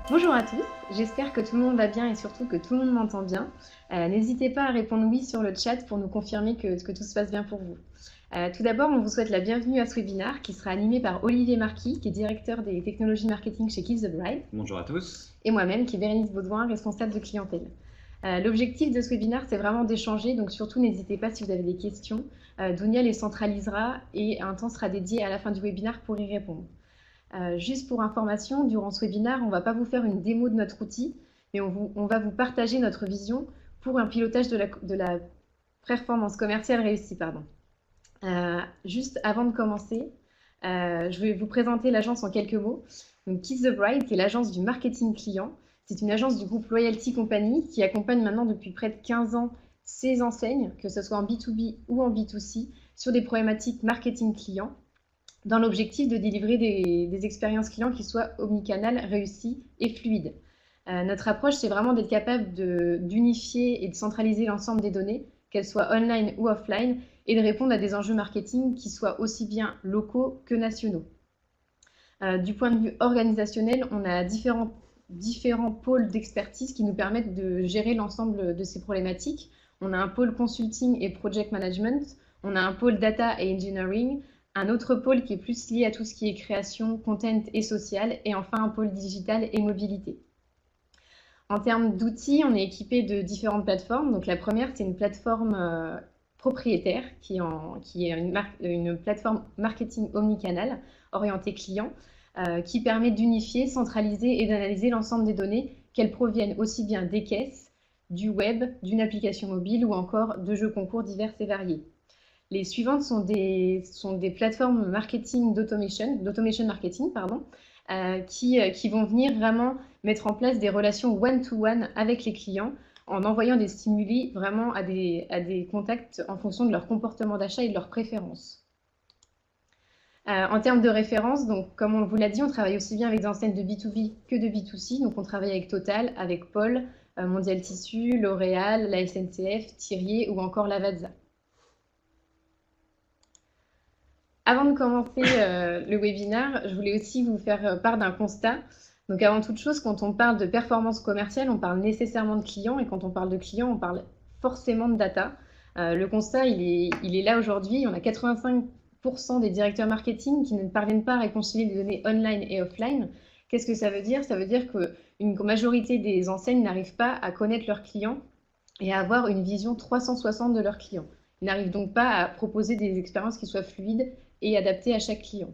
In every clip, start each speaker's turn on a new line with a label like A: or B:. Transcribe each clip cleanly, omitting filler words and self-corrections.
A: Bonjour à tous, j'espère que tout le monde va bien et surtout que tout le monde m'entend bien. N'hésitez pas à répondre oui sur le chat pour nous confirmer que tout se passe bien pour vous. Tout d'abord, on vous souhaite la bienvenue à ce webinaire qui sera animé par Olivier Marquis, qui est directeur des technologies marketing chez Kiss the Bride.
B: Bonjour à tous.
A: Et moi-même, qui est Bérénice Baudouin, responsable de clientèle. L'objectif de ce webinaire, c'est vraiment d'échanger, donc surtout n'hésitez pas si vous avez des questions. Dounia les centralisera et un temps sera dédié à la fin du webinaire pour y répondre. Juste pour information, durant ce webinaire, on ne va pas vous faire une démo de notre outil, mais on va vous partager notre vision pour un pilotage de la performance commerciale réussie. Juste avant de commencer, je vais vous présenter l'agence en quelques mots. Donc, Kiss the Bride, qui est l'agence du marketing client. C'est une agence du groupe Loyalty Company qui accompagne maintenant depuis près de 15 ans ses enseignes, que ce soit en B2B ou en B2C, sur des problématiques marketing client, dans l'objectif de délivrer des expériences clients qui soient omnicanales, réussies et fluides. Notre approche, c'est vraiment d'être capable d'unifier et de centraliser l'ensemble des données, qu'elles soient online ou offline, et de répondre à des enjeux marketing qui soient aussi bien locaux que nationaux. Du point de vue organisationnel, on a différents pôles d'expertise qui nous permettent de gérer l'ensemble de ces problématiques. On a un pôle consulting et project management, on a un pôle data et engineering, un autre pôle qui est plus lié à tout ce qui est création, content et social, et enfin un pôle digital et mobilité. En termes d'outils, on est équipé de différentes plateformes. Donc la première, c'est une plateforme propriétaire qui est une plateforme marketing omnicanal orientée client qui permet d'unifier, centraliser et d'analyser l'ensemble des données, qu'elles proviennent aussi bien des caisses, du web, d'une application mobile ou encore de jeux concours divers et variés. Les suivantes sont des plateformes marketing d'automation marketing, qui vont venir vraiment mettre en place des relations one-to-one avec les clients en envoyant des stimuli vraiment à des contacts en fonction de leur comportement d'achat et de leurs préférences. En termes de référence, donc, comme on vous l'a dit, on travaille aussi bien avec des enseignes de B2B que de B2C. Donc, on travaille avec Total, avec Paul, Mondial Tissu, L'Oréal, la SNCF, Thirier ou encore Lavazza. Avant de commencer le webinaire, je voulais aussi vous faire part d'un constat. Donc avant toute chose, quand on parle de performance commerciale, on parle nécessairement de clients, et quand on parle de clients, on parle forcément de data. Le constat, il est là aujourd'hui. On a 85% des directeurs marketing qui ne parviennent pas à réconcilier les données online et offline. Qu'est-ce que ça veut dire? Ça veut dire qu'une majorité des enseignes n'arrivent pas à connaître leurs clients et à avoir une vision 360 de leurs clients. Ils n'arrivent donc pas à proposer des expériences qui soient fluides et adaptées à chaque client.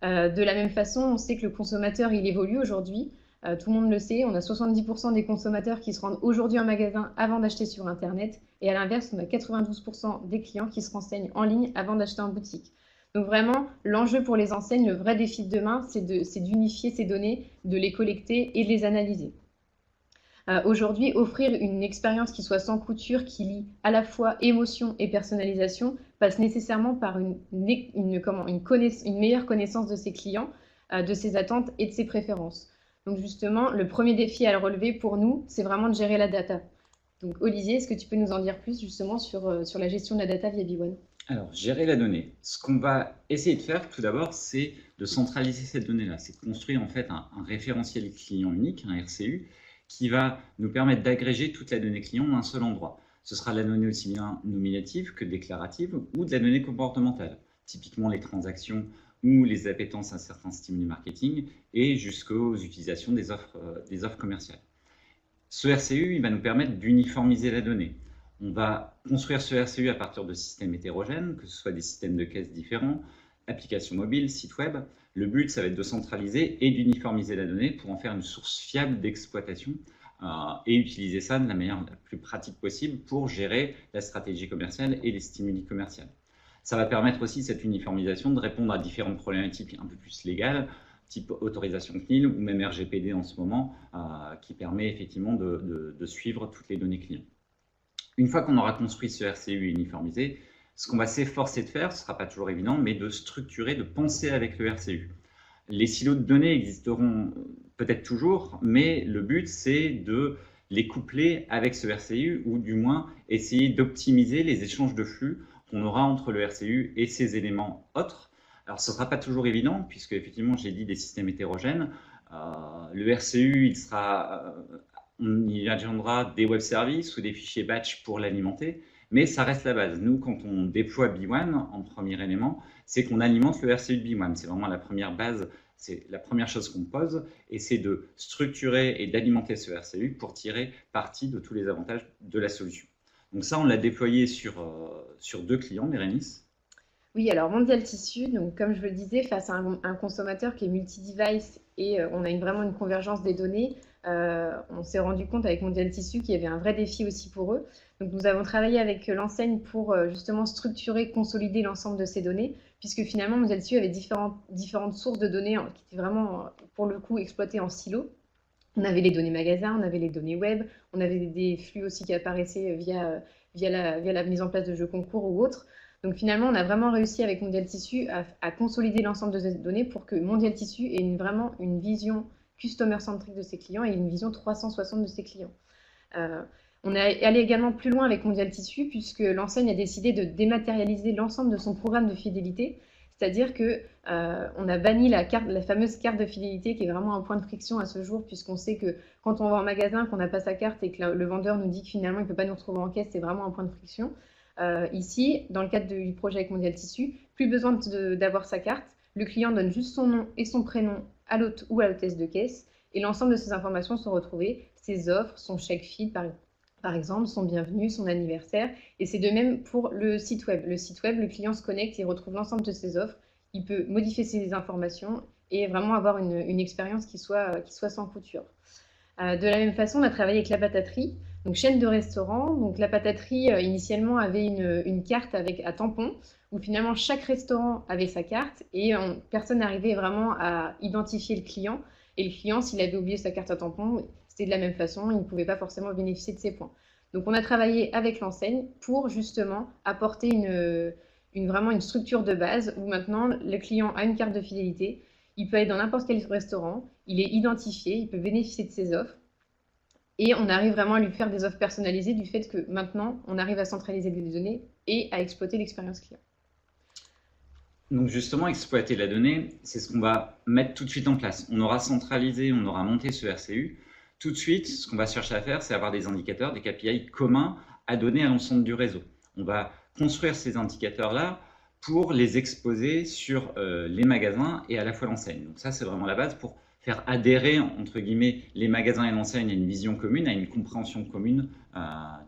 A: De la même façon, on sait que le consommateur, il évolue aujourd'hui. Tout le monde le sait, on a 70% des consommateurs qui se rendent aujourd'hui en magasin avant d'acheter sur Internet. Et à l'inverse, on a 92% des clients qui se renseignent en ligne avant d'acheter en boutique. Donc vraiment, l'enjeu pour les enseignes, le vrai défi de demain, c'est d'unifier ces données, de les collecter et de les analyser. Aujourd'hui, offrir une expérience qui soit sans couture, qui lie à la fois émotion et personnalisation, passe nécessairement par une meilleure connaissance de ses clients, de ses attentes et de ses préférences. Donc justement, le premier défi à le relever pour nous, c'est vraiment de gérer la data. Donc Olivier, est-ce que tu peux nous en dire plus justement sur la gestion de la data via B1?
B: Alors, gérer la donnée. Ce qu'on va essayer de faire tout d'abord, c'est de centraliser cette donnée-là. C'est de construire en fait un référentiel client unique, un RCU, qui va nous permettre d'agréger toute la donnée client en un seul endroit. Ce sera de la donnée aussi bien nominative que déclarative ou de la donnée comportementale, typiquement les transactions ou les appétences à certains stimuli marketing et jusqu'aux utilisations des offres commerciales. Ce RCU, il va nous permettre d'uniformiser la donnée. On va construire ce RCU à partir de systèmes hétérogènes, que ce soit des systèmes de caisse différents, applications mobiles, sites web. Le but, ça va être de centraliser et d'uniformiser la donnée pour en faire une source fiable d'exploitation et utiliser ça de la manière la plus pratique possible pour gérer la stratégie commerciale et les stimuli commerciaux. Ça va permettre aussi, cette uniformisation, de répondre à différentes problématiques un peu plus légales, type autorisation CNIL ou même RGPD en ce moment, qui permet effectivement de suivre toutes les données clients. Une fois qu'on aura construit ce RCU uniformisé, ce qu'on va s'efforcer de faire, ce ne sera pas toujours évident, mais de structurer, de penser avec le RCU. Les silos de données existeront peut-être toujours, mais le but, c'est de les coupler avec ce RCU, ou du moins essayer d'optimiser les échanges de flux qu'on aura entre le RCU et ces éléments autres. Alors, ce ne sera pas toujours évident, puisque effectivement, j'ai dit des systèmes hétérogènes. Le RCU, il adjoindra des web services ou des fichiers batch pour l'alimenter, mais ça reste la base. Nous, quand on déploie B1 en premier élément, c'est qu'on alimente le RCU de B1. C'est vraiment la première base, c'est la première chose qu'on pose, et c'est de structurer et d'alimenter ce RCU pour tirer parti de tous les avantages de la solution. Donc ça, on l'a déployé sur 2 clients, Bérénice.
A: Oui, alors Mondial Tissu, donc comme je le disais, face à un consommateur qui est multi-device et on a vraiment une convergence des données, on s'est rendu compte avec Mondial Tissu qu'il y avait un vrai défi aussi pour eux. Donc nous avons travaillé avec l'enseigne pour justement structurer, consolider l'ensemble de ces données, puisque finalement Mondial Tissu avait différentes sources de données qui étaient vraiment, pour le coup, exploitées en silo. On avait les données magasins, on avait les données web, on avait des flux aussi qui apparaissaient via la mise en place de jeux concours ou autres. Donc finalement, on a vraiment réussi avec Mondial Tissu à consolider l'ensemble de ces données pour que Mondial Tissu ait vraiment une vision customer-centrique de ses clients et une vision 360 de ses clients. On est allé également plus loin avec Mondial Tissu puisque l'enseigne a décidé de dématérialiser l'ensemble de son programme de fidélité. C'est-à-dire qu'on a banni la fameuse carte de fidélité qui est vraiment un point de friction à ce jour puisqu'on sait que quand on va en magasin, qu'on n'a pas sa carte et que le vendeur nous dit que finalement il ne peut pas nous retrouver en caisse, c'est vraiment un point de friction. Ici, dans le cadre du projet avec Mondial Tissu, plus besoin d'avoir sa carte. Le client donne juste son nom et son prénom à l'hôte ou à l'hôtesse de caisse et l'ensemble de ces informations sont retrouvées, ses offres, son chèque feed par exemple, son bienvenu, son anniversaire. Et c'est de même pour le site web. Le site web, le client se connecte et retrouve l'ensemble de ses offres. Il peut modifier ses informations et vraiment avoir une expérience qui soit sans couture. De la même façon, on a travaillé avec La Pataterie, donc chaîne de restaurants. Donc La Pataterie, initialement, avait une carte à tampon, où finalement chaque restaurant avait sa carte et personne n'arrivait vraiment à identifier le client. Et le client, s'il avait oublié sa carte à tampon, c'était de la même façon, il ne pouvait pas forcément bénéficier de ces points. Donc on a travaillé avec l'enseigne pour justement apporter vraiment une structure de base où maintenant le client a une carte de fidélité. Il peut aller dans n'importe quel restaurant, il est identifié, il peut bénéficier de ses offres. Et on arrive vraiment à lui faire des offres personnalisées du fait que maintenant, on arrive à centraliser les données et à exploiter l'expérience client.
B: Donc justement, exploiter la donnée, c'est ce qu'on va mettre tout de suite en place. On aura centralisé, on aura monté ce RCU. Tout de suite, ce qu'on va chercher à faire, c'est avoir des indicateurs, des KPI communs à donner à l'ensemble du réseau. On va construire ces indicateurs-là pour les exposer sur les magasins et à la fois l'enseigne. Donc ça, c'est vraiment la base pour faire adhérer, entre guillemets, les magasins et l'enseigne à une vision commune, à une compréhension commune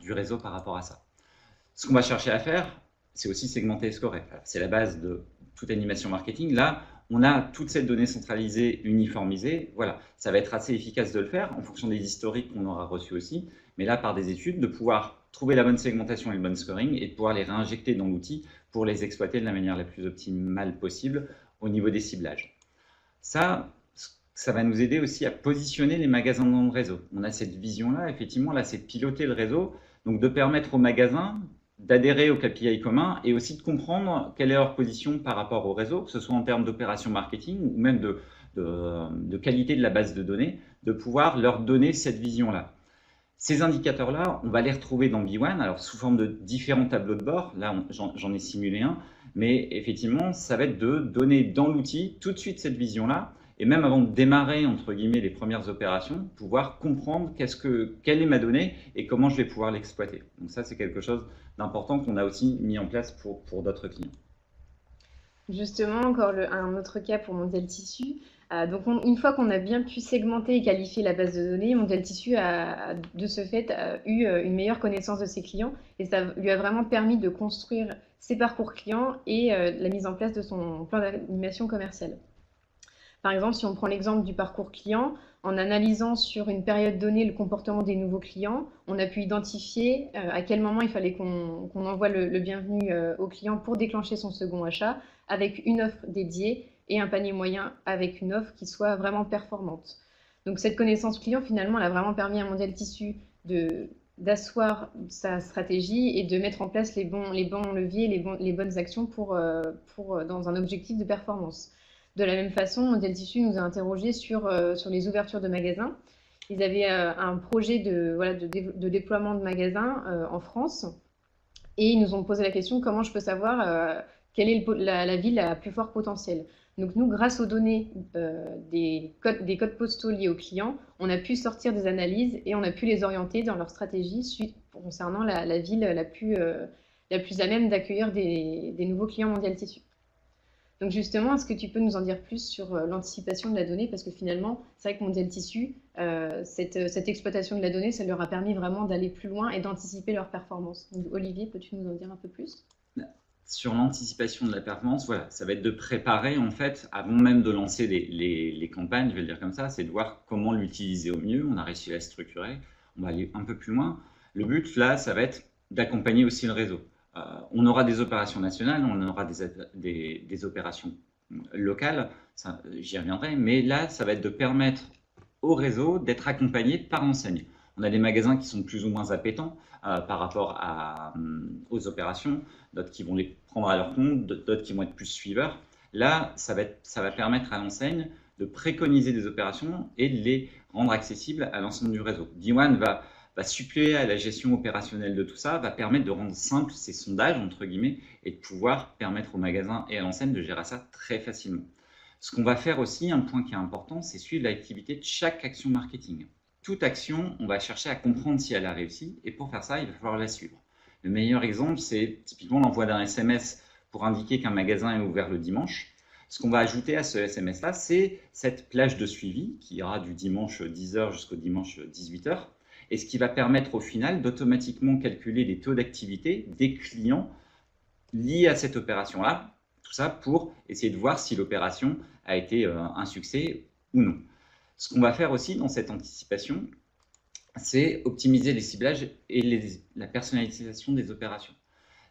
B: du réseau par rapport à ça. Ce qu'on va chercher à faire, c'est aussi segmenter et scorer. C'est la base de toute animation marketing. Là, on a toute cette donnée centralisée, uniformisée. Voilà, ça va être assez efficace de le faire en fonction des historiques qu'on aura reçus aussi. Mais là, par des études, de pouvoir trouver la bonne segmentation et le bon scoring et de pouvoir les réinjecter dans l'outil pour les exploiter de la manière la plus optimale possible au niveau des ciblages. Ça va nous aider aussi à positionner les magasins dans le réseau. On a cette vision-là, effectivement, là, c'est de piloter le réseau, donc de permettre aux magasins d'adhérer au KPI commun et aussi de comprendre quelle est leur position par rapport au réseau, que ce soit en termes d'opération marketing ou même de qualité de la base de données, de pouvoir leur donner cette vision-là. Ces indicateurs-là, on va les retrouver dans B1, alors sous forme de différents tableaux de bord. Là, j'en ai simulé un, mais effectivement, ça va être de donner dans l'outil tout de suite cette vision-là, et même avant de démarrer, entre guillemets, les premières opérations, pouvoir comprendre quelle est ma donnée et comment je vais pouvoir l'exploiter. Donc ça, c'est quelque chose d'important qu'on a aussi mis en place pour d'autres clients.
A: Justement, encore un autre cas pour Mondial Tissu. Donc une fois qu'on a bien pu segmenter et qualifier la base de données, Mondial Tissu de ce fait a eu une meilleure connaissance de ses clients et ça lui a vraiment permis de construire ses parcours clients et la mise en place de son plan d'animation commerciale. Par exemple, si on prend l'exemple du parcours client, en analysant sur une période donnée le comportement des nouveaux clients, on a pu identifier à quel moment il fallait qu'on envoie le bienvenu au client pour déclencher son second achat avec une offre dédiée et un panier moyen avec une offre qui soit vraiment performante. Donc cette connaissance client, finalement, elle a vraiment permis à Mondial Tissu d'asseoir sa stratégie et de mettre en place les bons leviers, les bonnes actions dans un objectif de performance. De la même façon, Mondial Tissu nous a interrogés sur les ouvertures de magasins. Ils avaient un projet de déploiement de magasins en France et ils nous ont posé la question comment je peux savoir quelle est la ville à plus fort potentiel. Donc nous, grâce aux données des codes postaux liés aux clients, on a pu sortir des analyses et on a pu les orienter dans leur stratégie concernant la ville la plus à même d'accueillir des nouveaux clients Mondial Tissu. Donc justement, est-ce que tu peux nous en dire plus sur l'anticipation de la donnée? Parce que finalement, c'est vrai que Mondial Tissu, cette exploitation de la donnée, ça leur a permis vraiment d'aller plus loin et d'anticiper leur performance. Donc, Olivier, peux-tu nous en dire un peu plus?
B: Sur l'anticipation de la performance, voilà, ça va être de préparer en fait, avant même de lancer les campagnes, je vais le dire comme ça, c'est de voir comment l'utiliser au mieux. On a réussi à la structurer, on va aller un peu plus loin. Le but là, ça va être d'accompagner aussi le réseau. On aura des opérations nationales, on aura des opérations locales, j'y reviendrai, mais là, ça va être de permettre au réseau d'être accompagné par l'enseigne. On a des magasins qui sont plus ou moins appétents par rapport aux opérations, d'autres qui vont les prendre à leur compte, d'autres qui vont être plus suiveurs. Là, ça va permettre à l'enseigne de préconiser des opérations et de les rendre accessibles à l'ensemble du réseau. D1 va suppléer à la gestion opérationnelle de tout ça, va permettre de rendre simple ces sondages, entre guillemets, et de pouvoir permettre au magasin et à l'enseigne de gérer ça très facilement. Ce qu'on va faire aussi, un point qui est important, c'est suivre l'activité de chaque action marketing. Toute action, on va chercher à comprendre si elle a réussi, et pour faire ça, il va falloir la suivre. Le meilleur exemple, c'est typiquement l'envoi d'un SMS pour indiquer qu'un magasin est ouvert le dimanche. Ce qu'on va ajouter à ce SMS-là, c'est cette plage de suivi qui ira du dimanche 10h jusqu'au dimanche 18h, et ce qui va permettre au final d'automatiquement calculer les taux d'activité des clients liés à cette opération-là, tout ça pour essayer de voir si l'opération a été un succès ou non. Ce qu'on va faire aussi dans cette anticipation, c'est optimiser les ciblages et la personnalisation des opérations.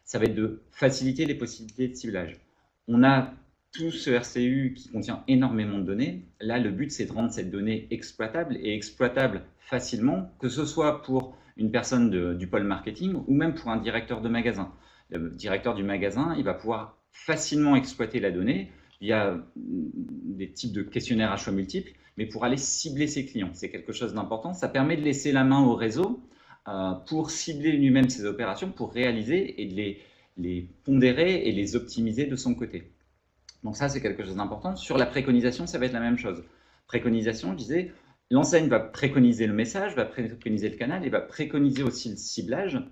B: Ça va être de faciliter les possibilités de ciblage. On a tout ce RCU qui contient énormément de données. Là, le but, c'est de rendre cette donnée exploitable et exploitable facilement, que ce soit pour une personne du pôle marketing ou même pour un directeur de magasin. Le directeur du magasin, il va pouvoir facilement exploiter la donnée via des types de questionnaires à choix multiples, mais pour aller cibler ses clients. C'est quelque chose d'important. Ça permet de laisser la main au réseau pour cibler lui-même ses opérations, pour réaliser et de les pondérer et les optimiser de son côté. Donc ça, c'est quelque chose d'important. Sur la préconisation, ça va être la même chose. Préconisation, je disais, l'enseigne va préconiser le message, va préconiser le canal et va préconiser aussi le ciblage.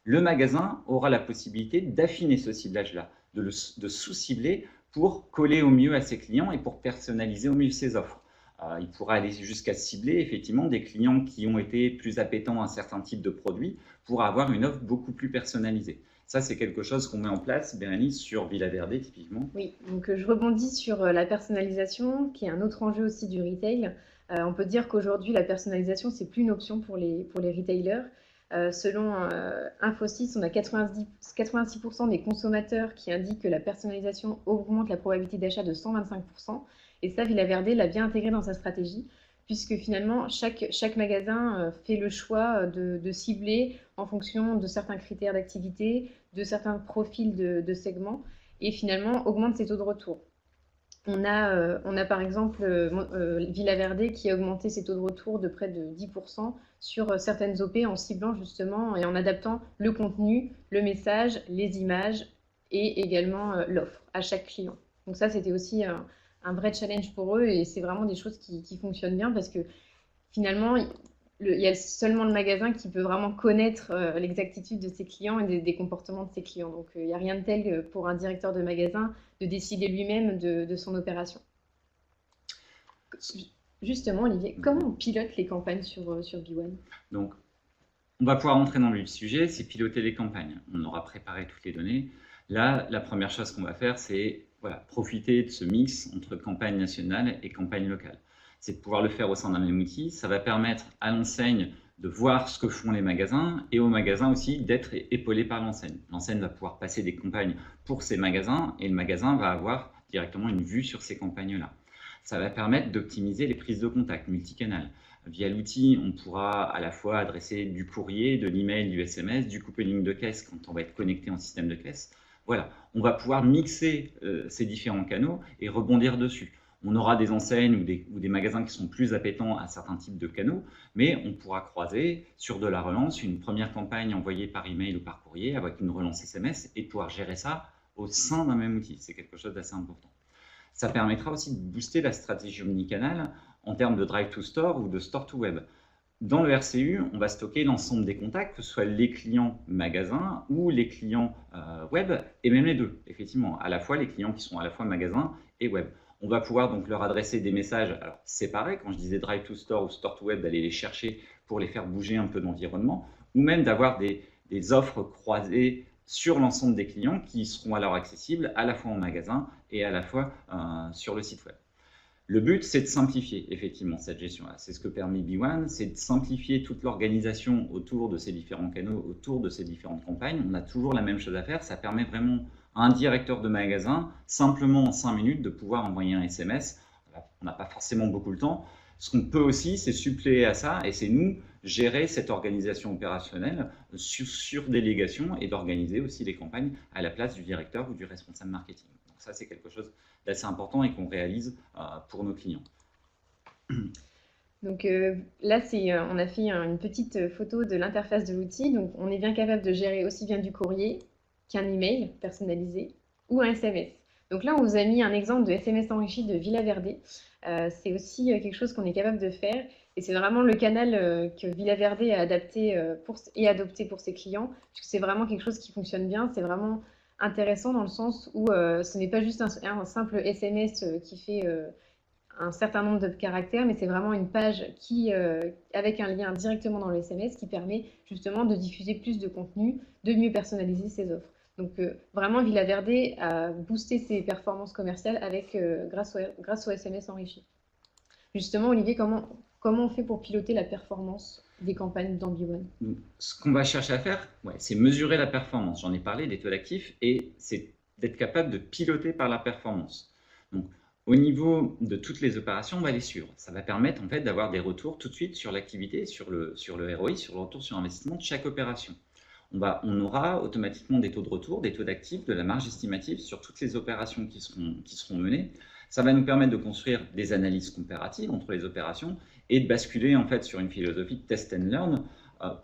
B: Le magasin aura la possibilité d'affiner ce ciblage-là, de sous-cibler pour coller au mieux à ses clients et pour personnaliser au mieux ses offres. Il pourra aller jusqu'à cibler effectivement des clients qui ont été plus appétents à un certain type de produit pour avoir une offre beaucoup plus personnalisée. Ça, c'est quelque chose qu'on met en place, Bérénice, sur Villa Verde typiquement.
A: Oui, donc je rebondis sur la personnalisation, qui est un autre enjeu aussi du retail. On peut dire qu'aujourd'hui, la personnalisation, c'est plus une option pour les retailers. Selon Infosys, on a 86% des consommateurs qui indiquent que la personnalisation augmente la probabilité d'achat de 125%. Et ça, Villa Verde l'a bien intégré dans sa stratégie, puisque finalement, chaque magasin fait le choix de cibler en fonction de certains critères d'activité, de certains profils de segments, et finalement augmente ses taux de retour. On a par exemple Villa Verde qui a augmenté ses taux de retour de près de 10% sur certaines OP en ciblant justement et en adaptant le contenu, le message, les images et également l'offre à chaque client. Donc ça, c'était aussi un vrai challenge pour eux et c'est vraiment des choses qui fonctionnent bien parce que finalement, il y a seulement le magasin qui peut vraiment connaître l'exactitude de ses clients et des comportements de ses clients. Donc, il n'y a rien de tel pour un directeur de magasin de décider lui-même de son opération. Justement, Olivier, comment on pilote les campagnes sur B1?
B: Donc, on va pouvoir entrer dans le sujet, c'est piloter les campagnes. On aura préparé toutes les données. Là, la première chose qu'on va faire, c'est profiter de ce mix entre campagne nationale et campagne locale. C'est de pouvoir le faire au sein d'un même outil. Ça va permettre à l'enseigne de voir ce que font les magasins et aux magasins aussi d'être épaulés par l'enseigne. L'enseigne va pouvoir passer des campagnes pour ses magasins et le magasin va avoir directement une vue sur ces campagnes-là. Ça va permettre d'optimiser les prises de contact multicanal. Via l'outil, on pourra à la fois adresser du courrier, de l'email, du SMS, du couponing de caisse quand on va être connecté en système de caisse. Voilà, on va pouvoir mixer ces différents canaux et rebondir dessus. On aura des enseignes ou des magasins qui sont plus appétents à certains types de canaux, mais on pourra croiser sur de la relance une première campagne envoyée par email ou par courrier avec une relance SMS et pouvoir gérer ça au sein d'un même outil. C'est quelque chose d'assez important. Ça permettra aussi de booster la stratégie omnicanal en termes de drive to store ou de store to web. Dans le RCU, on va stocker l'ensemble des contacts, que ce soit les clients magasins ou les clients web, et même les deux, effectivement, à la fois les clients qui sont à la fois magasins et web. On va pouvoir donc leur adresser des messages alors, séparés, quand je disais drive to store ou store to web, d'aller les chercher pour les faire bouger un peu d'environnement, ou même d'avoir des offres croisées sur l'ensemble des clients qui seront alors accessibles à la fois en magasin et à la fois sur le site web. Le but, c'est de simplifier effectivement cette gestion-là. C'est ce que permet B1, c'est de simplifier toute l'organisation autour de ces différents canaux, autour de ces différentes campagnes. On a toujours la même chose à faire. Ça permet vraiment à un directeur de magasin, simplement en 5 minutes, de pouvoir envoyer un SMS. On n'a pas forcément beaucoup le temps. Ce qu'on peut aussi, c'est suppléer à ça, et c'est nous gérer cette organisation opérationnelle sur délégation et d'organiser aussi les campagnes à la place du directeur ou du responsable marketing. Donc ça, c'est quelque chose d'assez important et qu'on réalise pour nos clients.
A: Donc là, on a fait une petite photo de l'interface de l'outil. Donc on est bien capable de gérer aussi bien du courrier qu'un email personnalisé ou un SMS. Donc là, on vous a mis un exemple de SMS enrichi de Villaverde. C'est aussi quelque chose qu'on est capable de faire. Et c'est vraiment le canal que Villaverde a adapté et adopté pour ses clients, puisque c'est vraiment quelque chose qui fonctionne bien. C'est vraiment intéressant dans le sens où ce n'est pas juste un simple SMS qui fait un certain nombre de caractères, mais c'est vraiment une page qui, avec un lien directement dans le SMS, qui permet justement de diffuser plus de contenu, de mieux personnaliser ses offres. Donc vraiment, Villaverde a boosté ses performances commerciales grâce au SMS enrichi. Justement, Olivier, comment on fait pour piloter la performance des campagnes dans B1?
B: Ce qu'on va chercher à faire, c'est mesurer la performance. J'en ai parlé des taux d'actifs, et c'est d'être capable de piloter par la performance. Donc, au niveau de toutes les opérations, on va les suivre. Ça va permettre en fait d'avoir des retours tout de suite sur l'activité, sur le ROI, sur le retour sur investissement de chaque opération. On aura automatiquement des taux de retour, des taux d'actifs, de la marge estimative sur toutes les opérations qui seront menées. Ça va nous permettre de construire des analyses comparatives entre les opérations et de basculer en fait sur une philosophie de test and learn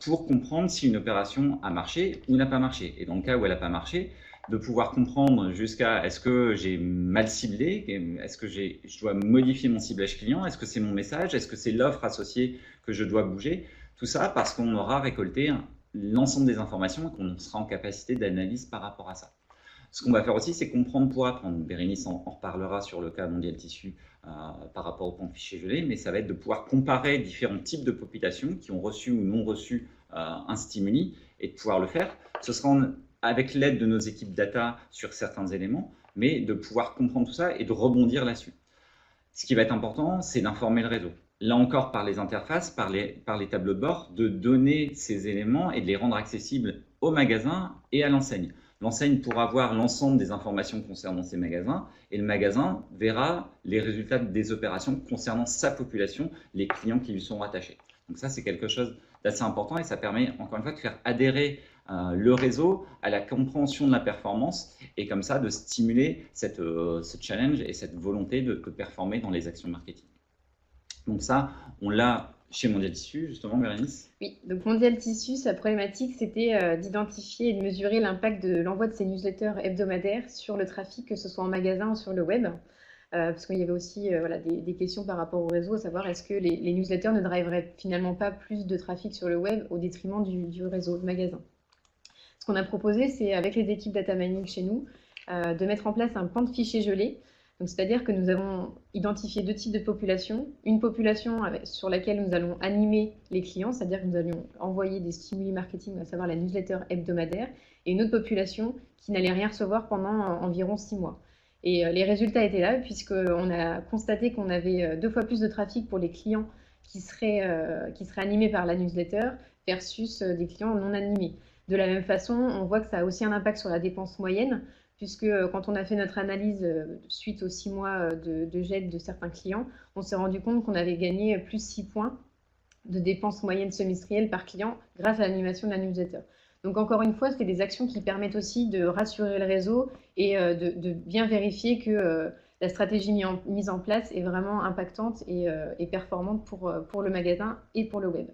B: pour comprendre si une opération a marché ou n'a pas marché. Et dans le cas où elle n'a pas marché, de pouvoir comprendre jusqu'à est-ce que j'ai mal ciblé, est-ce que je dois modifier mon ciblage client, est-ce que c'est mon message, est-ce que c'est l'offre associée que je dois bouger. Tout ça parce qu'on aura récolté l'ensemble des informations et qu'on sera en capacité d'analyse par rapport à ça. Ce qu'on va faire aussi, c'est comprendre pour apprendre. Bérénice en reparlera sur le cas Mondial Tissu par rapport au point de fichier gelé, mais ça va être de pouvoir comparer différents types de populations qui ont reçu ou non reçu un stimuli et de pouvoir le faire. Ce sera avec l'aide de nos équipes data sur certains éléments, mais de pouvoir comprendre tout ça et de rebondir là-dessus. Ce qui va être important, c'est d'informer le réseau. Là encore, par les interfaces, par les tableaux de bord, de donner ces éléments et de les rendre accessibles au magasin et à l'enseigne. L'enseigne pourra voir l'ensemble des informations concernant ces magasins et le magasin verra les résultats des opérations concernant sa population, les clients qui lui sont rattachés. Donc ça, c'est quelque chose d'assez important et ça permet encore une fois de faire adhérer le réseau à la compréhension de la performance et comme ça de stimuler ce challenge et cette volonté de performer dans les actions marketing. Donc ça, on l'a chez Mondial Tissu, justement, Bérénice.
A: Oui, donc Mondial Tissu, sa problématique, c'était d'identifier et de mesurer l'impact de l'envoi de ces newsletters hebdomadaires sur le trafic, que ce soit en magasin ou sur le web. Parce qu'il y avait aussi des questions par rapport au réseau, à savoir est-ce que les newsletters ne driveraient finalement pas plus de trafic sur le web au détriment du réseau de magasin. Ce qu'on a proposé, c'est avec les équipes data mining chez nous, de mettre en place un pan de fichiers gelés. C'est-à-dire que nous avons identifié 2 types de populations. Une population sur laquelle nous allons animer les clients, c'est-à-dire que nous allons envoyer des stimuli marketing, à savoir la newsletter hebdomadaire, et une autre population qui n'allait rien recevoir pendant environ 6 mois. Et les résultats étaient là, puisqu'on a constaté qu'on avait 2 fois plus de trafic pour les clients qui seraient animés par la newsletter versus des clients non animés. De la même façon, on voit que ça a aussi un impact sur la dépense moyenne, puisque quand on a fait notre analyse suite aux 6 mois de gel de certains clients, on s'est rendu compte qu'on avait gagné plus 6 points de dépenses moyennes semestrielles par client grâce à l'animation de la newsletter. Donc encore une fois, c'est des actions qui permettent aussi de rassurer le réseau et de bien vérifier que la stratégie mise en place est vraiment impactante et performante pour le magasin et pour le web.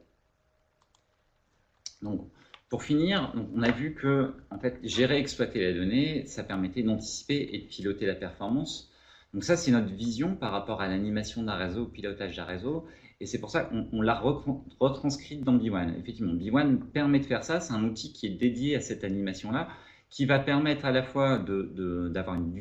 B: Donc, Pour finir, donc, on a vu que en fait, gérer et exploiter la donnée, ça permettait d'anticiper et de piloter la performance. Donc ça, c'est notre vision par rapport à l'animation d'un réseau, au pilotage d'un réseau. Et c'est pour ça qu'on l'a retranscrite dans B1. Effectivement, B1 permet de faire ça. C'est un outil qui est dédié à cette animation-là, qui va permettre à la fois d'avoir une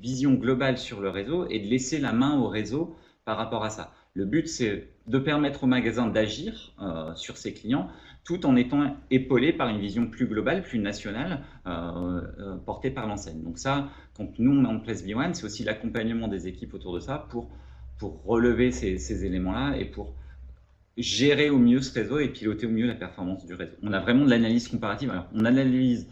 B: vision globale sur le réseau et de laisser la main au réseau par rapport à ça. Le but, c'est de permettre au magasin d'agir sur ses clients, tout en étant épaulé par une vision plus globale, plus nationale, portée par l'enseigne. Donc ça, quand nous on met en place B1, c'est aussi l'accompagnement des équipes autour de ça pour relever ces éléments-là et pour gérer au mieux ce réseau et piloter au mieux la performance du réseau. On a vraiment de l'analyse comparative. Alors, on a de l'analyse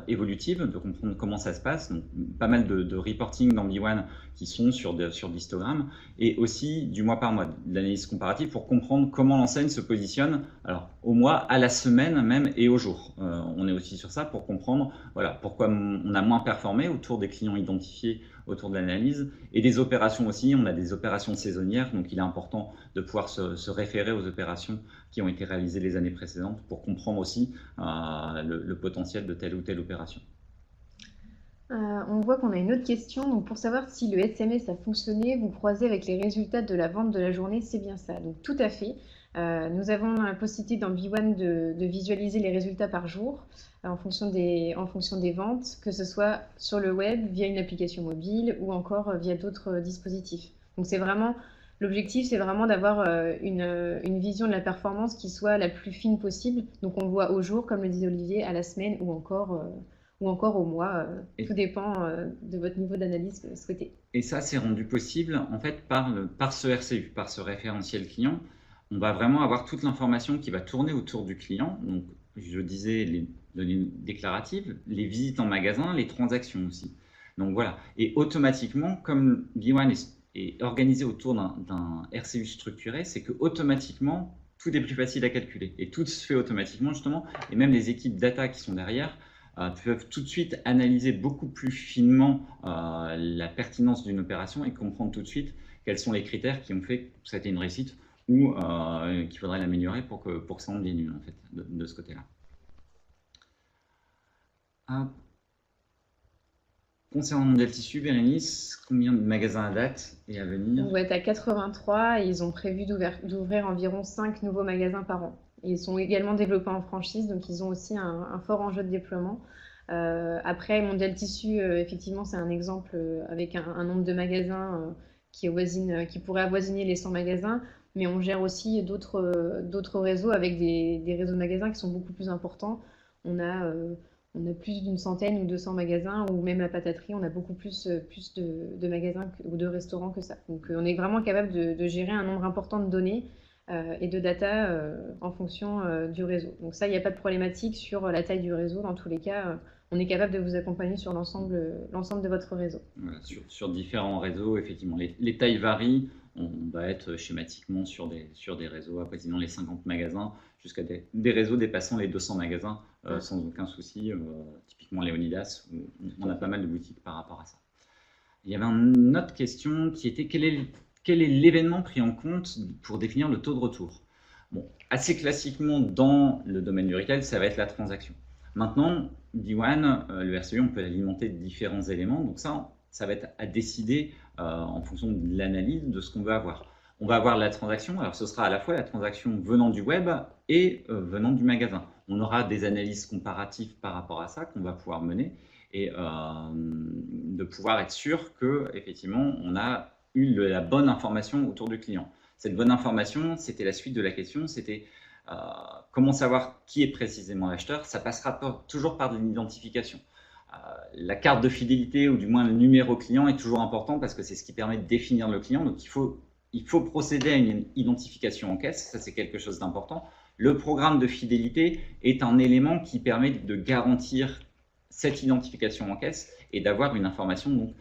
B: évolutive, de comprendre comment ça se passe, donc pas mal de reporting dans B1 qui sont sur d'histogrammes, et aussi du mois par mois, de l'analyse comparative pour comprendre comment l'enseigne se positionne, alors au mois, à la semaine même et au jour. On est aussi sur ça pour comprendre voilà, pourquoi on a moins performé autour des clients identifiés autour de l'analyse, et des opérations aussi. On a des opérations saisonnières, donc il est important de pouvoir se référer aux opérations qui ont été réalisées les années précédentes pour comprendre aussi le potentiel de telle ou telle opération.
A: On voit qu'on a une autre question. Donc, pour savoir si le SMS a fonctionné, vous croisez avec les résultats de la vente de la journée, c'est bien ça. Donc, tout à fait. Nous avons la possibilité dans B1 de visualiser les résultats par jour en fonction des ventes, que ce soit sur le web, via une application mobile ou encore via d'autres dispositifs. Donc, l'objectif, c'est vraiment d'avoir une vision de la performance qui soit la plus fine possible. Donc, on le voit au jour, comme le disait Olivier, à la semaine ou encore au mois. Tout dépend de votre niveau d'analyse souhaité.
B: Et ça, c'est rendu possible en fait par ce RCU, par ce référentiel client. On va vraiment avoir toute l'information qui va tourner autour du client. Donc, je disais les données déclaratives, les visites en magasin, les transactions aussi. Donc voilà. Et automatiquement, comme B1 est organisé autour d'un RCU structuré, c'est que automatiquement, tout est plus facile à calculer. Et tout se fait automatiquement, justement. Et même les équipes data qui sont derrière peuvent tout de suite analyser beaucoup plus finement la pertinence d'une opération et comprendre tout de suite quels sont les critères qui ont fait que ça a été une réussite ou qu'il faudrait l'améliorer pour que ça en devienne une, en fait, de ce côté-là. Concernant Mondial Tissu, Bérénice, combien de magasins à date et à venir?
A: On va être à 83 et ils ont prévu d'ouvrir environ 5 nouveaux magasins par an. Et ils sont également développés en franchise, donc ils ont aussi un fort enjeu de déploiement. Après, Mondial Tissu, effectivement, c'est un exemple avec un nombre de magasins qui pourrait avoisiner les 100 magasins, mais on gère aussi d'autres réseaux avec des réseaux de magasins qui sont beaucoup plus importants. On a plus d'une centaine ou 200 magasins, ou même la pataterie, on a beaucoup plus de magasins ou de restaurants que ça. Donc on est vraiment capable de gérer un nombre important de données et de data en fonction du réseau. Donc ça, il n'y a pas de problématique sur la taille du réseau. Dans tous les cas, on est capable de vous accompagner sur l'ensemble de votre réseau.
B: Voilà, sur différents réseaux, effectivement, les tailles varient. On va être schématiquement sur des réseaux avoisinant les 50 magasins jusqu'à des réseaux dépassant les 200 magasins sans aucun souci. Typiquement Léonidas, où on a pas mal de boutiques par rapport à ça. Il y avait une autre question qui était quel est l'événement pris en compte pour définir le taux de retour? Bon, assez classiquement, dans le domaine du retail, ça va être la transaction. Maintenant, B1, le RCU, on peut l'alimenter de différents éléments. Donc ça va être à décider en fonction de l'analyse de ce qu'on veut avoir. On va avoir la transaction, alors ce sera à la fois la transaction venant du web et venant du magasin. On aura des analyses comparatives par rapport à ça qu'on va pouvoir mener et de pouvoir être sûr qu'effectivement, on a eu la bonne information autour du client. Cette bonne information, c'était la suite de la question, c'était comment savoir qui est précisément l'acheteur. Ça passera toujours par de l'identification. La carte de fidélité ou du moins le numéro client est toujours important parce que c'est ce qui permet de définir le client. Donc il faut procéder à une identification en caisse, ça c'est quelque chose d'important. Le programme de fidélité est un élément qui permet de garantir cette identification en caisse et d'avoir une information donc,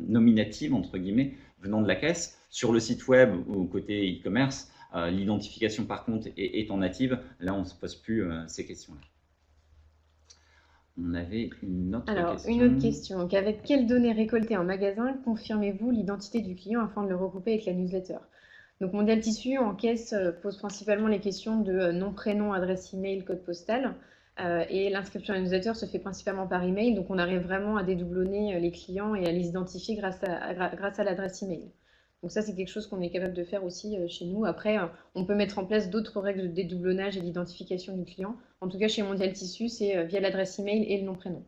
B: nominative entre guillemets venant de la caisse. Sur le site web ou côté e-commerce, l'identification par contre étant native, là on ne se pose plus ces questions-là. On avait une autre question.
A: Une autre question. Donc, avec quelles données récoltées en magasin confirmez-vous l'identité du client afin de le regrouper avec la newsletter? Donc Mondial Tissu en caisse pose principalement les questions de nom, prénom, adresse email, code postal. Et l'inscription à la newsletter se fait principalement par email, donc on arrive vraiment à dédoublonner les clients et à les identifier grâce à l'adresse email. Donc ça, c'est quelque chose qu'on est capable de faire aussi chez nous. Après, on peut mettre en place d'autres règles de dédoublonnage et d'identification du client. En tout cas, chez Mondial Tissu, c'est via l'adresse email et le nom-prénom.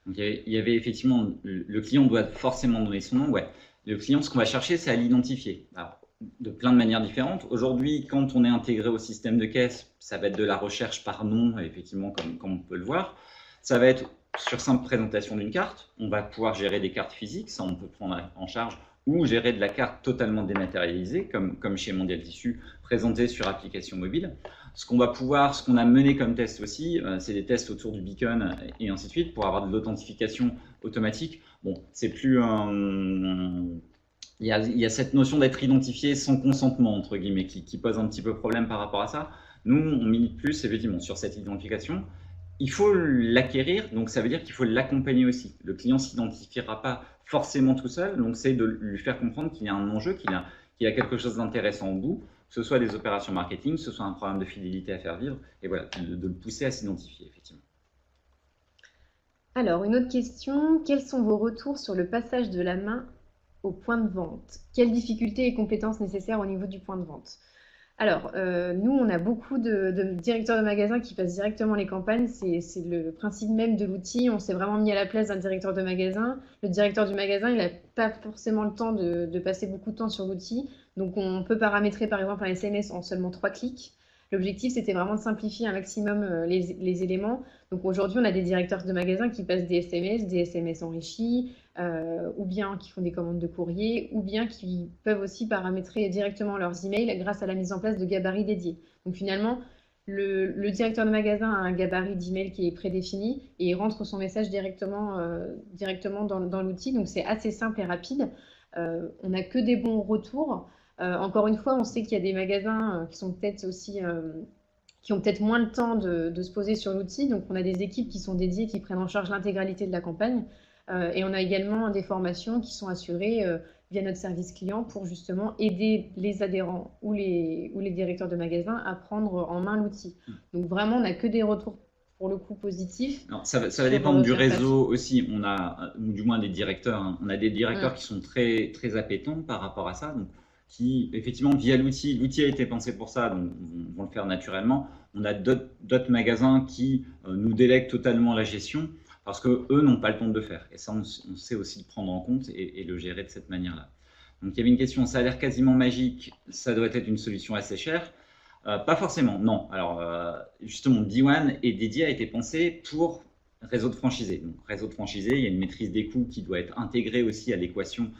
B: Donc, il y avait effectivement, le client doit forcément donner son nom. Ouais. Le client, ce qu'on va chercher, c'est à l'identifier. Alors, de plein de manières différentes. Aujourd'hui, quand on est intégré au système de caisse, ça va être de la recherche par nom, effectivement, comme on peut le voir. Ça va être sur simple présentation d'une carte. On va pouvoir gérer des cartes physiques, ça on peut prendre en charge, ou gérer de la carte totalement dématérialisée, comme chez Mondial Tissu, présentée sur application mobile. Ce qu'on a mené comme test aussi, c'est des tests autour du beacon et ainsi de suite, pour avoir de l'authentification automatique. Bon, c'est plus il y a cette notion d'être identifié sans consentement, entre guillemets, qui pose un petit peu problème par rapport à ça. Nous, on milite plus, effectivement, sur cette identification. Il faut l'acquérir, donc ça veut dire qu'il faut l'accompagner aussi. Le client ne s'identifiera pas forcément tout seul, donc c'est de lui faire comprendre qu'il y a un enjeu, qu'il y a quelque chose d'intéressant au bout, que ce soit des opérations marketing, que ce soit un programme de fidélité à faire vivre, et voilà, de le pousser à s'identifier, effectivement.
A: Alors, une autre question, quels sont vos retours sur le passage de la main au point de vente? Quelles difficultés et compétences nécessaires au niveau du point de vente? Alors, nous, on a beaucoup de directeurs de magasins qui passent directement les campagnes. C'est le principe même de l'outil. On s'est vraiment mis à la place d'un directeur de magasin. Le directeur du magasin, il n'a pas forcément le temps de passer beaucoup de temps sur l'outil. Donc, on peut paramétrer, par exemple, un SMS en seulement 3 clics. L'objectif, c'était vraiment de simplifier un maximum les éléments. Donc, aujourd'hui, on a des directeurs de magasins qui passent des SMS enrichis, ou bien qui font des commandes de courrier, ou bien qui peuvent aussi paramétrer directement leurs emails grâce à la mise en place de gabarits dédiés. Donc finalement, le directeur de magasin a un gabarit d'email qui est prédéfini et il rentre son message directement dans l'outil. Donc c'est assez simple et rapide. On n'a que des bons retours. Encore une fois, on sait qu'il y a des magasins qui sont peut-être aussi qui ont peut-être moins le temps de se poser sur l'outil. Donc on a des équipes qui sont dédiées, qui prennent en charge l'intégralité de la campagne. Et on a également des formations qui sont assurées via notre service client pour justement aider les adhérents ou les directeurs de magasins à prendre en main l'outil. Donc vraiment, on n'a que des retours pour le coup positifs.
B: Alors, ça va dépendre du réseau aussi. On a, ou du moins des directeurs, hein. On a des directeurs qui sont très, très appétents par rapport à ça. Donc, qui, effectivement, via l'outil a été pensé pour ça, donc vont le faire naturellement. On a d'autres magasins qui nous délèguent totalement la gestion, parce qu'eux n'ont pas le temps de le faire. Et ça, on sait aussi le prendre en compte et le gérer de cette manière-là. Donc, il y avait une question, ça a l'air quasiment magique, ça doit être une solution assez chère. Pas forcément, non. Alors, justement, B1 est dédié, a été pensé pour réseau de franchisés. Donc, réseau de franchisés, il y a une maîtrise des coûts qui doit être intégrée aussi à l'équation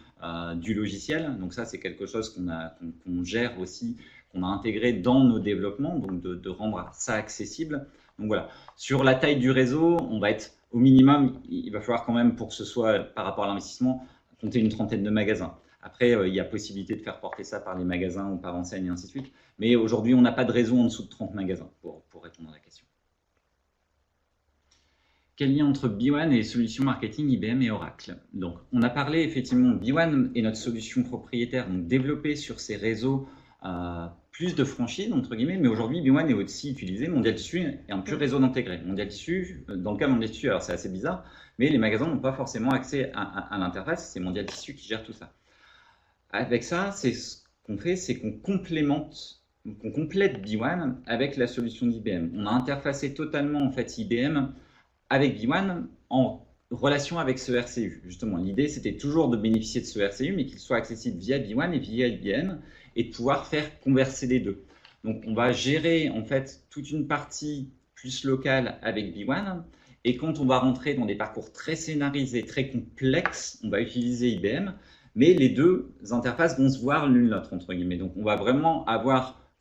B: du logiciel. Donc, ça, c'est quelque chose qu'on gère aussi, qu'on a intégré dans nos développements, donc de rendre ça accessible. Donc, voilà. Sur la taille du réseau, on va être au minimum, il va falloir quand même, pour que ce soit par rapport à l'investissement, compter une trentaine de magasins. Après, il y a possibilité de faire porter ça par les magasins ou par enseigne et ainsi de suite. Mais aujourd'hui, on n'a pas de réseau en dessous de 30 magasins pour répondre à la question. Quel lien entre B1 et les solutions marketing IBM et Oracle? Donc, on a parlé effectivement, B1 est notre solution propriétaire, donc développée sur ces réseaux plus de franchises, entre guillemets, mais aujourd'hui, B1 est aussi utilisé. Mondial Tissu est un pur réseau d'intégrer. Mondial Tissu, dans le cas de Mondial Tissu, alors c'est assez bizarre, mais les magasins n'ont pas forcément accès à l'interface, c'est Mondial Tissu qui gère tout ça. Avec ça, ce qu'on fait, c'est qu'on complète B1 avec la solution d'IBM. On a interfacé totalement en fait IBM avec B1 en relation avec ce RCU. Justement, l'idée, c'était toujours de bénéficier de ce RCU, mais qu'il soit accessible via B1 et via IBM, et de pouvoir faire converser les deux. Donc, on va gérer en fait toute une partie plus locale avec B1, et quand on va rentrer dans des parcours très scénarisés, très complexes, on va utiliser IBM, mais les deux interfaces vont se voir l'une l'autre, entre guillemets. Donc, on va vraiment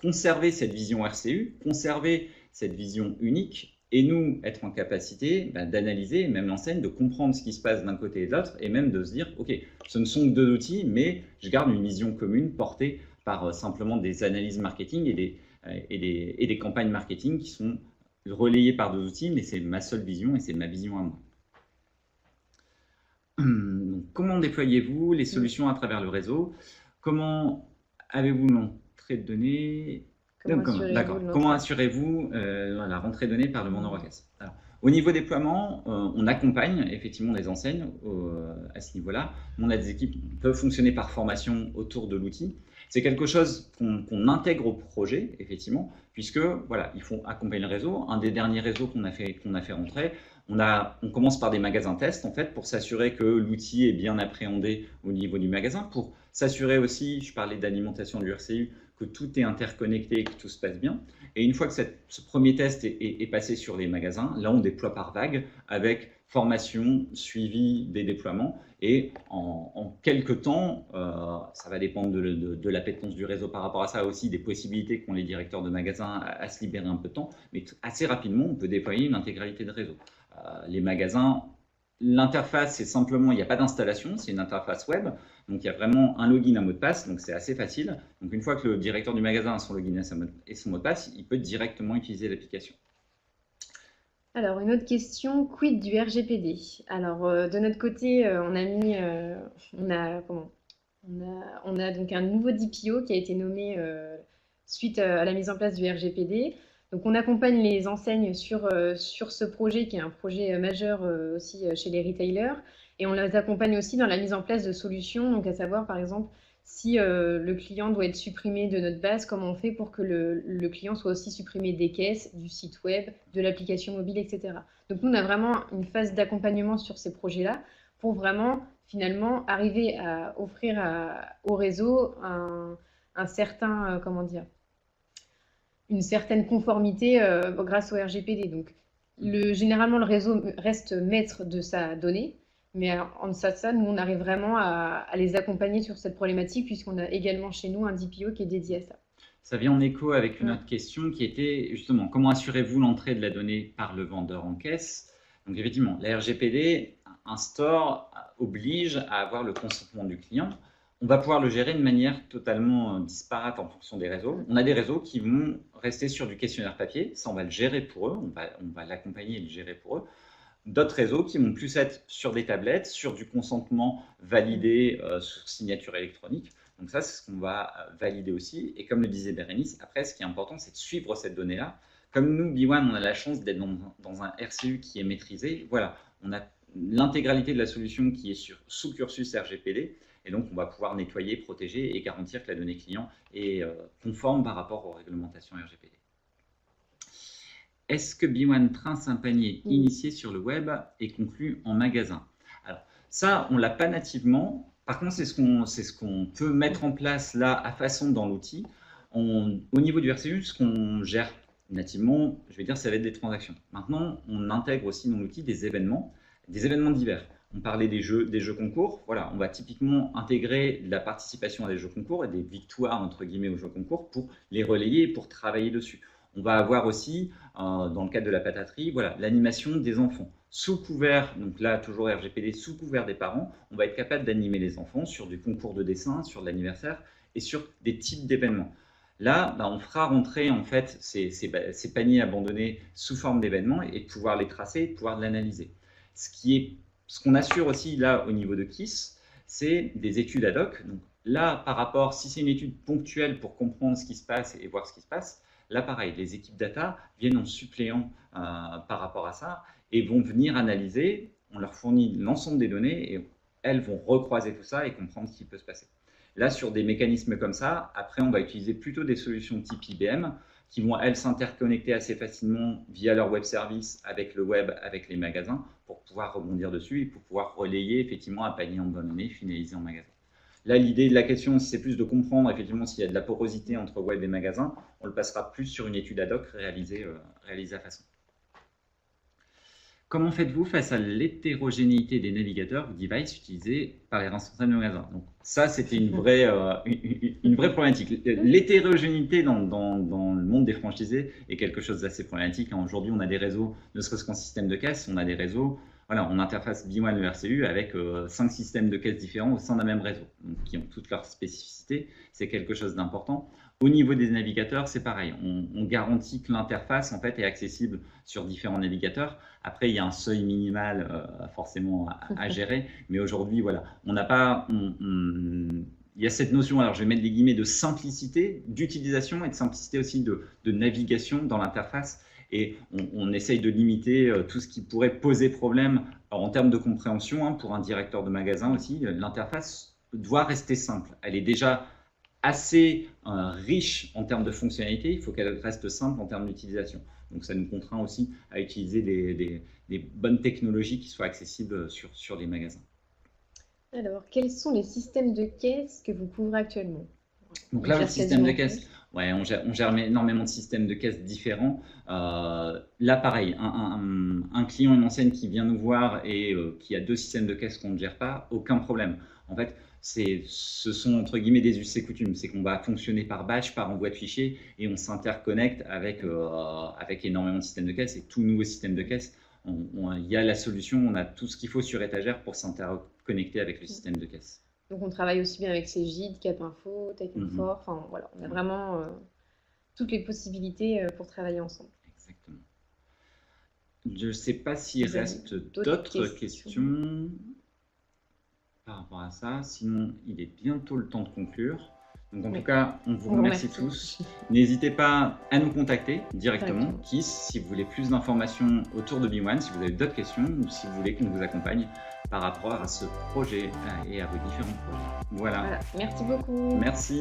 B: conserver cette vision RCU, conserver cette vision unique, et nous, être en capacité d'analyser, même l'enseigne, de comprendre ce qui se passe d'un côté et de l'autre, et même de se dire, OK, ce ne sont que deux outils, mais je garde une vision commune portée par simplement des analyses marketing et des campagnes marketing qui sont relayées par deux outils, mais c'est ma seule vision et c'est ma vision à moi. Donc, comment déployez-vous les solutions à travers le réseau? Comment Avez-vous l'entrée de données? D'accord. Comment assurez-vous la rentrée de données par le vendeur en caisse? Alors, au niveau déploiement, on accompagne effectivement les enseignes à ce niveau-là. On a des équipes qui peuvent fonctionner par formation autour de l'outil. C'est quelque chose qu'on intègre au projet, effectivement, puisque voilà, il faut accompagner le réseau. Un des derniers réseaux qu'on a fait rentrer, on commence par des magasins tests, en fait, pour s'assurer que l'outil est bien appréhendé au niveau du magasin, pour s'assurer aussi, je parlais d'alimentation du RCU, que tout est interconnecté et que tout se passe bien. Et une fois que ce premier test est passé sur les magasins, là, on déploie par vague avec formation, suivi des déploiements. Et en quelques temps, ça va dépendre de l'appétence du réseau par rapport à ça aussi, des possibilités qu'ont les directeurs de magasins à se libérer un peu de temps. Mais assez rapidement, on peut déployer une intégralité de réseau. Les magasins, l'interface, c'est simplement, il n'y a pas d'installation, c'est une interface web. Donc, il y a vraiment un login, un mot de passe, donc c'est assez facile. Donc, une fois que le directeur du magasin a son login et son mot de passe, il peut directement utiliser l'application.
A: Alors, une autre question, quid du RGPD? Alors, de notre côté, on a donc un nouveau DPO qui a été nommé suite à la mise en place du RGPD. Donc, on accompagne les enseignes sur ce projet qui est un projet majeur aussi chez les retailers. Et on les accompagne aussi dans la mise en place de solutions, donc à savoir, par exemple, si le client doit être supprimé de notre base, comment on fait pour que le client soit aussi supprimé des caisses, du site web, de l'application mobile, etc. Donc nous, on a vraiment une phase d'accompagnement sur ces projets-là pour vraiment, finalement, arriver à offrir au réseau un certain, comment dire, une certaine conformité grâce au RGPD. Donc généralement, le réseau reste maître de sa donnée. Mais en deçà de ça, nous, on arrive vraiment à les accompagner sur cette problématique, puisqu'on a également chez nous un DPO qui est dédié à ça.
B: Ça vient en écho avec une autre question qui était justement, comment assurez-vous l'entrée de la donnée par le vendeur en caisse? Donc effectivement, la RGPD oblige à avoir le consentement du client. On va pouvoir le gérer de manière totalement disparate en fonction des réseaux. On a des réseaux qui vont rester sur du questionnaire papier, ça on va le gérer pour eux, on va l'accompagner et le gérer pour eux. D'autres réseaux qui vont plus être sur des tablettes, sur du consentement validé sur signature électronique. Donc ça, c'est ce qu'on va valider aussi. Et comme le disait Bérénice, après, ce qui est important, c'est de suivre cette donnée-là. Comme nous, B1, on a la chance d'être dans un RCU qui est maîtrisé. Voilà, on a l'intégralité de la solution qui est sous cursus RGPD. Et donc, on va pouvoir nettoyer, protéger et garantir que la donnée client est conforme par rapport aux réglementations RGPD. Est-ce que B1 trace un panier initié sur le web et conclu en magasin? Alors, ça, on ne l'a pas nativement. Par contre, c'est ce qu'on peut mettre en place là à façon dans l'outil. Au niveau du RCU, ce qu'on gère nativement, je vais dire, ça va être des transactions. Maintenant, on intègre aussi dans l'outil des événements divers. On parlait des jeux concours. Voilà, on va typiquement intégrer de la participation à des jeux concours et des victoires, entre guillemets, aux jeux concours pour les relayer et pour travailler dessus. On va avoir aussi, dans le cadre de la pataterie, voilà, l'animation des enfants. Sous couvert, donc là, toujours RGPD, sous couvert des parents, on va être capable d'animer les enfants sur du concours de dessin, sur de l'anniversaire et sur des types d'événements. Là, on fera rentrer en fait ces paniers abandonnés sous forme d'événements et de pouvoir les tracer et de pouvoir l'analyser. Ce qu'on assure aussi là au niveau de KISS, c'est des études ad hoc. Donc là, par rapport, si c'est une étude ponctuelle pour comprendre ce qui se passe et voir ce qui se passe, là, pareil, les équipes data viennent en suppléant par rapport à ça et vont venir analyser. On leur fournit l'ensemble des données et elles vont recroiser tout ça et comprendre ce qui peut se passer. Là, sur des mécanismes comme ça, après, on va utiliser plutôt des solutions type IBM qui vont, elles, s'interconnecter assez facilement via leur web service avec le web, avec les magasins, pour pouvoir rebondir dessus et pour pouvoir relayer effectivement un panier abandonné finalisé en magasin. Là, l'idée de la question, c'est plus de comprendre effectivement s'il y a de la porosité entre web et magasin. On le passera plus sur une étude ad hoc réalisée à façon. Comment faites-vous face à l'hétérogénéité des navigateurs ou devices utilisés par les responsables de magasin? Donc ça, c'était une vraie problématique. L'hétérogénéité dans le monde des franchisés est quelque chose d'assez problématique. Aujourd'hui, on a des réseaux, ne serait-ce qu'en système de caisse, on a des réseaux, voilà, on interface B1 le RCU avec 5 systèmes de caisse différents au sein d'un même réseau, donc, qui ont toutes leurs spécificités. C'est quelque chose d'important. Au niveau des navigateurs, c'est pareil. On garantit que l'interface en fait, est accessible sur différents navigateurs. Après, il y a un seuil minimal forcément à gérer. Mais aujourd'hui, voilà, on n'a pas, il y a cette notion, alors je vais mettre des guillemets, de simplicité d'utilisation et de simplicité aussi de navigation dans l'interface. Et on essaye de limiter tout ce qui pourrait poser problème en termes de compréhension. Hein, pour un directeur de magasin aussi, l'interface doit rester simple. Elle est déjà assez riche en termes de fonctionnalités, il faut qu'elle reste simple en termes d'utilisation. Donc ça nous contraint aussi à utiliser des bonnes technologies qui soient accessibles sur les magasins.
A: Alors, quels sont les systèmes de caisse que vous couvrez actuellement?
B: Donc
A: On
B: là, le
A: gère
B: système de
A: quasiment
B: caisse,
A: tous.
B: ouais, on gère énormément de systèmes de caisse différents. Là, pareil, un client, une enseigne qui vient nous voir et qui a 2 systèmes de caisse qu'on ne gère pas, aucun problème. En fait, ce sont entre guillemets des us et coutumes. C'est qu'on va fonctionner par batch, par envoi de fichiers, et on s'interconnecte avec énormément de systèmes de caisse. Et tout nouveau système de caisse, il y a la solution, on a tout ce qu'il faut sur étagère pour s'interconnecter avec le système de caisse.
A: Donc, on travaille aussi bien avec Cegid, Capinfo, Tech Info. Enfin, voilà, on a vraiment toutes les possibilités pour travailler ensemble.
B: Exactement. Je ne sais pas s'il
A: Vous avez
B: reste
A: d'autres
B: d'autres questions par rapport à ça. Sinon, il est bientôt le temps de conclure. Donc, en
A: Oui.
B: tout cas, on vous
A: On vous
B: remercie
A: remercie.
B: tous. N'hésitez pas à nous contacter directement,
A: Directement.
B: KISS, si vous voulez plus d'informations autour de B1, si vous avez d'autres questions ou si vous voulez qu'on vous accompagne par rapport à ce projet et à vos différents projets. Voilà.
A: Voilà. Merci beaucoup.
B: Merci.